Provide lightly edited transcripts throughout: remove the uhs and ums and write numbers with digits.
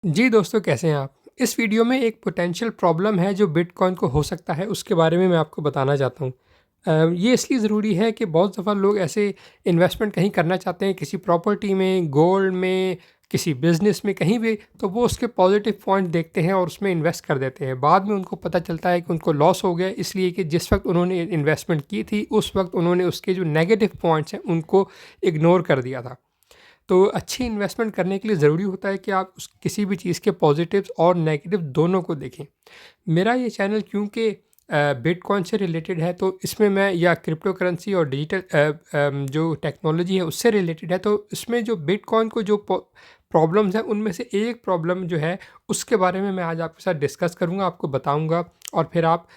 जी दोस्तों, कैसे हैं आप? इस वीडियो में एक पोटेंशियल प्रॉब्लम है जो बिटकॉइन को हो सकता है, उसके बारे में मैं आपको बताना चाहता हूँ। ये इसलिए ज़रूरी है कि बहुत दफ़ा लोग ऐसे इन्वेस्टमेंट कहीं करना चाहते हैं, किसी प्रॉपर्टी में, गोल्ड में, किसी बिज़नेस में, कहीं भी, तो वो उसके पॉजिटिव पॉइंट देखते हैं और उसमें इन्वेस्ट कर देते हैं। बाद में उनको पता चलता है कि उनको लॉस हो गया, इसलिए कि जिस वक़्त उन्होंने इन्वेस्टमेंट की थी, उस वक़्त उन्होंने उसके जो नेगेटिव पॉइंट्स हैं, उनको इग्नोर कर दिया था। तो अच्छी इन्वेस्टमेंट करने के लिए ज़रूरी होता है कि आप उस किसी भी चीज़ के पॉजिटिव्स और नेगेटिव दोनों को देखें। मेरा ये चैनल क्योंकि बिटकॉइन से रिलेटेड है, तो इसमें मैं या क्रिप्टो करेंसी और डिजिटल जो टेक्नोलॉजी है उससे रिलेटेड है, तो इसमें जो बिटकॉइन को जो प्रॉब्लम्स हैं उनमें से एक प्रॉब्लम जो है उसके बारे में मैं आज आपके साथ डिस्कस करूँगा, आपको बताऊँगा, और फिर आप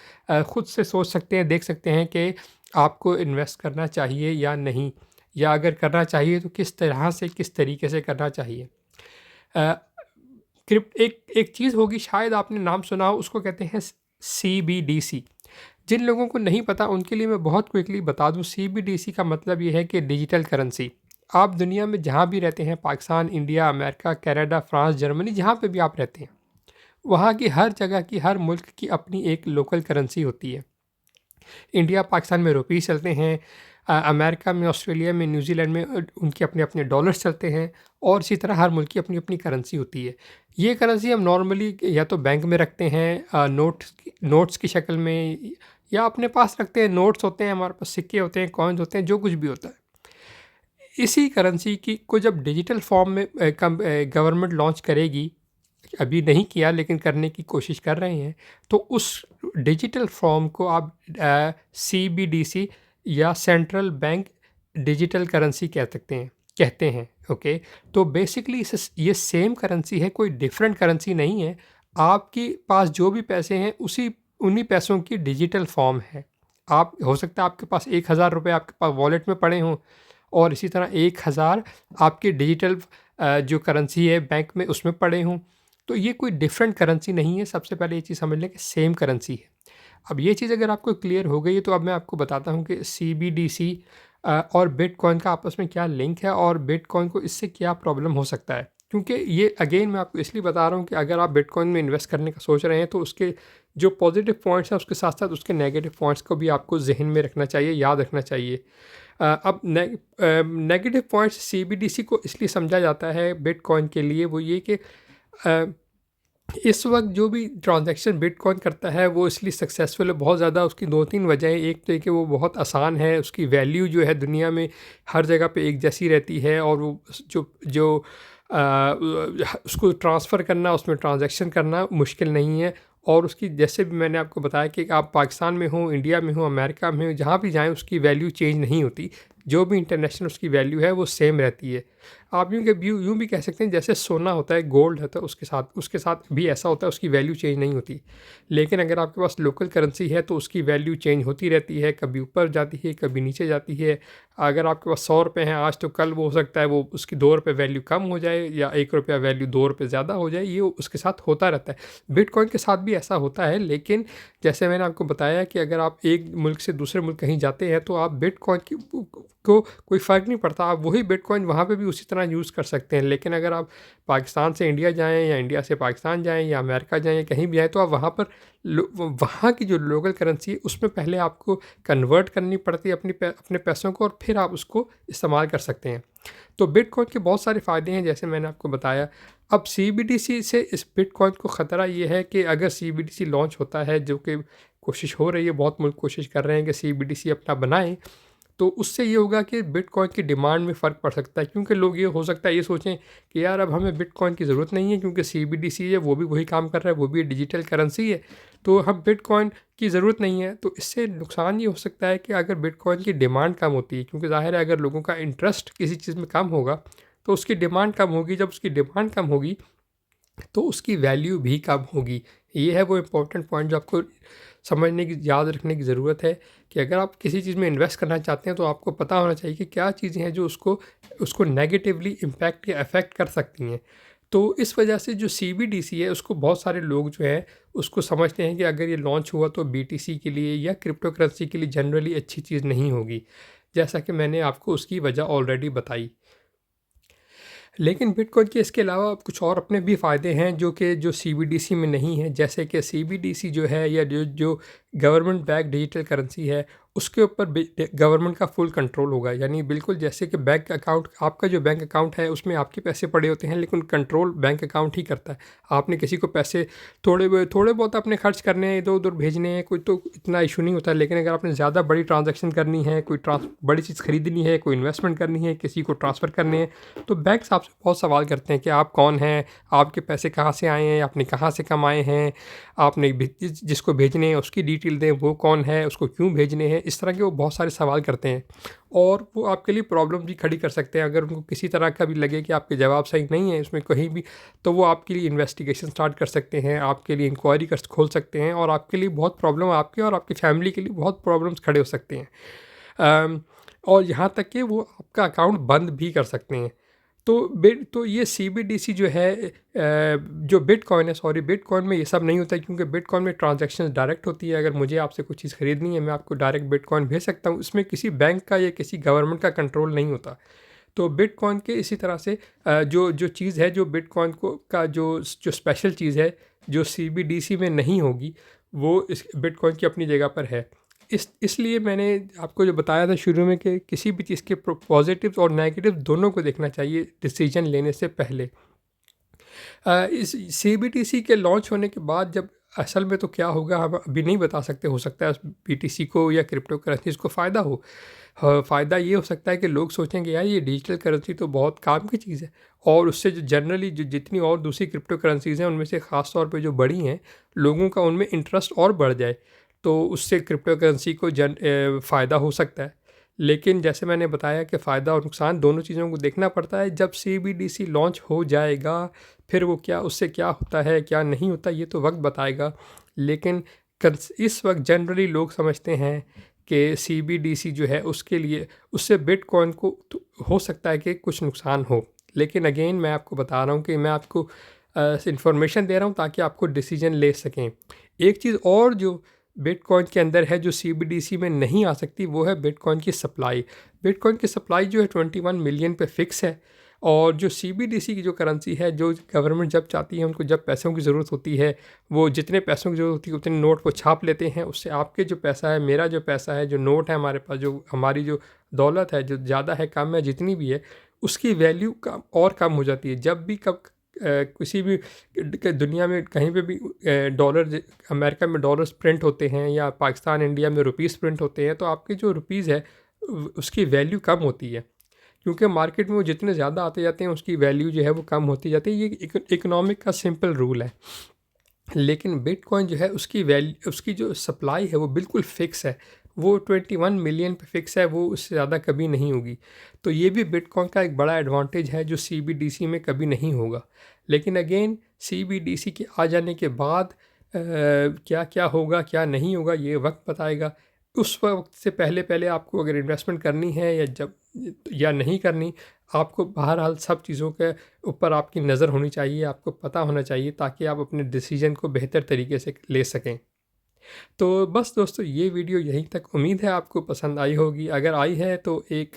खुद से सोच सकते हैं, देख सकते हैं कि आपको इन्वेस्ट करना चाहिए या नहीं, या अगर करना चाहिए तो किस तरह से, किस तरीके से करना चाहिए। अ, एक एक चीज़ होगी, शायद आपने नाम सुना हो, उसको कहते हैं CBDC। जिन लोगों को नहीं पता उनके लिए मैं बहुत क्विकली बता दूं, CBDC का मतलब ये है कि डिजिटल करेंसी। आप दुनिया में जहाँ भी रहते हैं, Pakistan, India, America, Canada, France, Germany, जहाँ पे भी आप रहते हैं, वहाँ की हर जगह की, हर मुल्क की अपनी एक लोकल करेंसी होती है। इंडिया पाकिस्तान में रुपीस चलते हैं, अमेरिका में, ऑस्ट्रेलिया में, न्यूजीलैंड में उनके अपने अपने डॉलर्स चलते हैं, और इसी तरह हर मुल्क की अपनी अपनी करेंसी होती है। ये करेंसी हम नॉर्मली या तो बैंक में रखते हैं, नोट्स की शक्ल में, या अपने पास रखते हैं। नोट्स होते हैं, हमारे पास सिक्के होते हैं, कॉइन्स होते हैं, जो कुछ भी होता है। इसी करेंसी की को जब डिजिटल फॉर्म में गवर्नमेंट लॉन्च करेगी, अभी नहीं किया लेकिन करने की कोशिश कर रहे हैं, तो उस डिजिटल फॉर्म को आप CBDC या सेंट्रल बैंक डिजिटल करेंसी कहते हैं। ओके, तो बेसिकली ये सेम करेंसी है, कोई डिफरेंट करेंसी नहीं है। आपके पास जो भी पैसे हैं, उसी उन्हीं पैसों की डिजिटल फॉर्म है। आप, हो सकता है आपके पास 1,000 रुपये आपके पास वॉलेट में पड़े हों, और इसी तरह 1,000 आपके डिजिटल जो करेंसी है बैंक में उसमें पड़े हों। तो ये कोई डिफरेंट करेंसी नहीं है, सबसे पहले ये चीज़ समझ लें कि सेम करेंसी है। अब ये चीज़ अगर आपको क्लियर हो गई है, तो अब मैं आपको बताता हूँ कि CBDC और बिटकॉइन का आपस में क्या लिंक है, और बिटकॉइन को इससे क्या प्रॉब्लम हो सकता है। क्योंकि ये अगेन मैं आपको इसलिए बता रहा हूँ कि अगर आप बिटकॉइन में इन्वेस्ट करने का सोच रहे हैं, तो उसके जो पॉजिटिव पॉइंट्स हैं उसके साथ साथ उसके नेगेटिव पॉइंट्स को भी आपको जहन में रखना चाहिए, याद रखना चाहिए। अब नेगेटिव पॉइंट्स CBDC को इसलिए समझा जाता है बिटकॉइन के लिए, वो ये कि अ, इस वक्त जो भी ट्रांजैक्शन बिटकॉइन करता है वो इसलिए सक्सेसफुल है, बहुत ज़्यादा। उसकी दो तीन वजहें, एक तो ये कि वो बहुत आसान है, उसकी वैल्यू जो है दुनिया में हर जगह पे एक जैसी रहती है, और वो जो जो उसको ट्रांसफ़र करना, उसमें ट्रांजैक्शन करना मुश्किल नहीं है। और उसकी, जैसे भी मैंने आपको बताया कि आप पाकिस्तान में हो, इंडिया में हो, अमेरिका में हो, जहाँ भी जाएँ उसकी वैल्यू चेंज नहीं होती। जो भी इंटरनेशनल उसकी वैल्यू है वो सेम रहती है। आप यूँ भी कह सकते हैं, जैसे सोना होता है, गोल्ड होता है, उसके साथ भी ऐसा होता है, उसकी वैल्यू चेंज नहीं होती। लेकिन अगर आपके पास लोकल करेंसी है तो उसकी वैल्यू चेंज होती रहती है, कभी ऊपर जाती है, कभी नीचे जाती है। अगर आपके पास 100 रुपये हैं आज, तो कल वो हो सकता है वो उसकी 2 रुपये वैल्यू कम हो जाए, या 1 रुपया वैल्यू 2 रुपये ज़्यादा हो जाए। ये उसके साथ होता रहता है। बिटकॉइन के साथ भी ऐसा होता है, लेकिन जैसे मैंने आपको बताया कि अगर आप एक मुल्क से दूसरे मुल्क कहीं जाते हैं, तो आप बिटकॉइन को कोई फ़र्क नहीं पड़ता, आप वही बिटकॉइन वहाँ पे भी उसी तरह यूज़ कर सकते हैं। लेकिन अगर आप पाकिस्तान से इंडिया जाएँ, या इंडिया से पाकिस्तान जाएँ, या अमेरिका जाएँ, या कहीं भी जाएँ, तो आप वहाँ पर वहाँ की जो लोकल करेंसी है उसमें पहले आपको कन्वर्ट करनी पड़ती है अपने पैसों को, और फिर आप उसको इस्तेमाल कर सकते हैं। तो बिटकॉइन के बहुत सारे फ़ायदे हैं, जैसे मैंने आपको बताया। अब CBDC से इस बिटकॉइन को ख़तरा ये है कि अगर CBDC लॉन्च होता है, जो कि कोशिश हो रही है, बहुत मुल्क कोशिश कर रहे हैं कि CBDC अपना बनाएँ, तो उससे ये होगा कि बिटकॉइन की डिमांड में फ़र्क पड़ सकता है। क्योंकि लोग, ये हो सकता है ये सोचें कि यार अब हमें बिटकॉइन की ज़रूरत नहीं है, क्योंकि CBDC है, वो भी वही काम कर रहा है, वो भी डिजिटल करेंसी है, तो हम बिटकॉइन की ज़रूरत नहीं है। तो इससे नुकसान ये हो सकता है कि अगर बिटकॉइन की डिमांड कम होती है, क्योंकि ज़ाहिर है अगर लोगों का इंटरेस्ट किसी चीज़ में कम होगा, तो उसकी डिमांड कम होगी। जब उसकी डिमांड कम होगी, तो उसकी वैल्यू भी कम होगी। ये है वो इम्पोर्टेंट पॉइंट जो आपको समझने की, याद रखने की ज़रूरत है, कि अगर आप किसी चीज़ में इन्वेस्ट करना चाहते हैं, तो आपको पता होना चाहिए कि क्या चीज़ें हैं जो उसको उसको नेगेटिवली इम्पैक्ट या अफेक्ट कर सकती हैं। तो इस वजह से जो CBDC है, उसको बहुत सारे लोग जो हैं उसको समझते हैं कि अगर ये लॉन्च हुआ तो BTC के लिए या क्रिप्टो करेंसी के लिए जनरली अच्छी चीज़ नहीं होगी, जैसा कि मैंने आपको उसकी वजह ऑलरेडी बताई। लेकिन बिटकॉइन के इसके अलावा कुछ और अपने भी फ़ायदे हैं जो सीबीडीसी में नहीं है। जैसे कि सीबीडीसी जो है या जो जो गवर्नमेंट बैक डिजिटल करेंसी है, उसके ऊपर गवर्नमेंट का फुल कंट्रोल होगा। यानी बिल्कुल जैसे कि बैंक अकाउंट, आपका जो बैंक अकाउंट है उसमें आपके पैसे पड़े होते हैं, लेकिन कंट्रोल बैंक अकाउंट ही करता है। आपने किसी को पैसे थोड़े बहुत अपने खर्च करने हैं, इधर उधर भेजने हैं, कोई तो इतना इशू नहीं होता। लेकिन अगर आपने ज़्यादा बड़ी ट्रांजैक्शन करनी है, कोई बड़ी चीज़ खरीदनी है, कोई इन्वेस्टमेंट करनी है, किसी को ट्रांसफ़र करने हैं, तो बैंक आपसे बहुत सवाल करते हैं कि आप कौन हैं, आपके पैसे कहाँ से आए हैं, आपने कहाँ से कमाए हैं, आपने जिसको भेजने हैं उसकी डिटेल दें, वो कौन है, उसको क्यों भेजने हैं। इस तरह के वो बहुत सारे सवाल करते हैं और वो आपके लिए प्रॉब्लम भी खड़ी कर सकते हैं। अगर उनको किसी तरह का भी लगे कि आपके जवाब सही नहीं है इसमें कहीं भी, तो वो आपके लिए इन्वेस्टिगेशन स्टार्ट कर सकते हैं, आपके लिए इंक्वायरी कर खोल सकते हैं और आपके लिए बहुत प्रॉब्लम, आपके और आपकी फैमिली के लिए बहुत प्रॉब्लम्स खड़े हो सकते हैं। और यहाँ तक कि वो आपका अकाउंट बंद भी कर सकते हैं। तो ये सीबीडीसी जो है, जो बिटकॉइन है, सॉरी, बिटकॉइन में ये सब नहीं होता है, क्योंकि बिटकॉइन में ट्रांजैक्शन डायरेक्ट होती है। अगर मुझे आपसे कुछ चीज़ खरीदनी है, मैं आपको डायरेक्ट बिटकॉइन भेज सकता हूँ। इसमें किसी बैंक का या किसी गवर्नमेंट का कंट्रोल नहीं होता। तो बिटकॉइन के इसी तरह से जो जो चीज़ है, जो बिटकॉइन को का जो स्पेशल चीज़ है, जो सीबीडीसी में नहीं होगी, वो इस बिटकॉइन की अपनी जगह पर है। इसलिए मैंने आपको जो बताया था शुरू में कि किसी भी चीज़ के पॉजिटिव्स और नेगेटिव दोनों को देखना चाहिए डिसीजन लेने से पहले। इस सीबीडीसी के लॉन्च होने के बाद जब असल में तो क्या होगा हम अभी नहीं बता सकते। हो सकता है बीटीसी को या क्रिप्टो करेंसीज को फ़ायदा हो। फ़ायदा ये हो सकता है कि लोग सोचेंगे यार ये डिजिटल करेंसी तो बहुत काम की चीज़ है, और उससे जो जनरली जो जितनी और दूसरी क्रिप्टो करेंसीज़ हैं उनमें से ख़ास तौर पे जो बड़ी हैं, लोगों का उनमें इंटरेस्ट और बढ़ जाए, तो उससे क्रिप्टो करेंसी को फ़ायदा हो सकता है। लेकिन जैसे मैंने बताया कि फ़ायदा और नुकसान दोनों चीज़ों को देखना पड़ता है। जब सीबीडीसी लॉन्च हो जाएगा, फिर वो उससे क्या होता है, क्या नहीं होता, ये तो वक्त बताएगा। लेकिन इस वक्त जनरली लोग समझते हैं कि सीबीडीसी जो है उसके लिए, उससे बिटकॉइन को तो हो सकता है कि कुछ नुकसान हो। लेकिन अगेन मैं आपको बता रहा हूँ कि मैं आपको इंफॉर्मेशन दे रहा हूँ ताकि आपको डिसीजन ले सकें। एक चीज़ और जो बिटकॉइन के अंदर है, जो सीबीडीसी में नहीं आ सकती, वो है बिटकॉइन की सप्लाई। बिटकॉइन की सप्लाई जो है 21 मिलियन पे फिक्स है। और जो सीबीडीसी की जो करेंसी है, जो गवर्नमेंट जब चाहती है, उनको जब पैसों की ज़रूरत होती है, वो जितने पैसों की ज़रूरत होती है उतने नोट को छाप लेते हैं। उससे आपके जो पैसा है, मेरा जो पैसा है, जो नोट है हमारे पास, जो हमारी जो दौलत है, जो ज़्यादा है कम है जितनी भी है, उसकी वैल्यू कम और कम हो जाती है। जब भी किसी भी दुनिया में कहीं पे भी डॉलर, अमेरिका में डॉलर्स प्रिंट होते हैं या पाकिस्तान इंडिया में रुपीस प्रिंट होते हैं, तो आपकी जो रुपीज़ है उसकी वैल्यू कम होती है, क्योंकि मार्केट में वो जितने ज़्यादा आते जाते हैं उसकी वैल्यू जो है वो कम होती जाती है। ये इकोनॉमिक का सिंपल रूल है। लेकिन बिटकॉइन जो है उसकी वैल्यू, उसकी जो सप्लाई है वो बिल्कुल फ़िक्स है। वो 21 मिलियन पे फ़िक्स है, वो उससे ज़्यादा कभी नहीं होगी। तो ये भी बिटकॉइन का एक बड़ा एडवांटेज है जो सीबीडीसी में कभी नहीं होगा। लेकिन अगेन सीबीडीसी के आ जाने के बाद क्या क्या होगा, क्या नहीं होगा, ये वक्त बताएगा। उस वक्त से पहले पहले आपको अगर इन्वेस्टमेंट करनी है या नहीं करनी, आपको बहरहाल सब चीज़ों के ऊपर आपकी नज़र होनी चाहिए, आपको पता होना चाहिए, ताकि आप अपने डिसीजन को बेहतर तरीके से ले सकें। तो बस दोस्तों, ये वीडियो यहीं तक। उम्मीद है आपको पसंद आई होगी। अगर आई है तो एक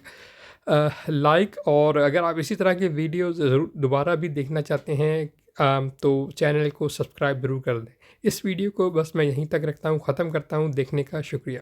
लाइक, और अगर आप इसी तरह के वीडियो ज़रूर दोबारा भी देखना चाहते हैं तो चैनल को सब्सक्राइब ज़रूर कर दें। इस वीडियो को बस मैं यहीं तक रखता हूँ, ख़त्म करता हूँ। देखने का शुक्रिया।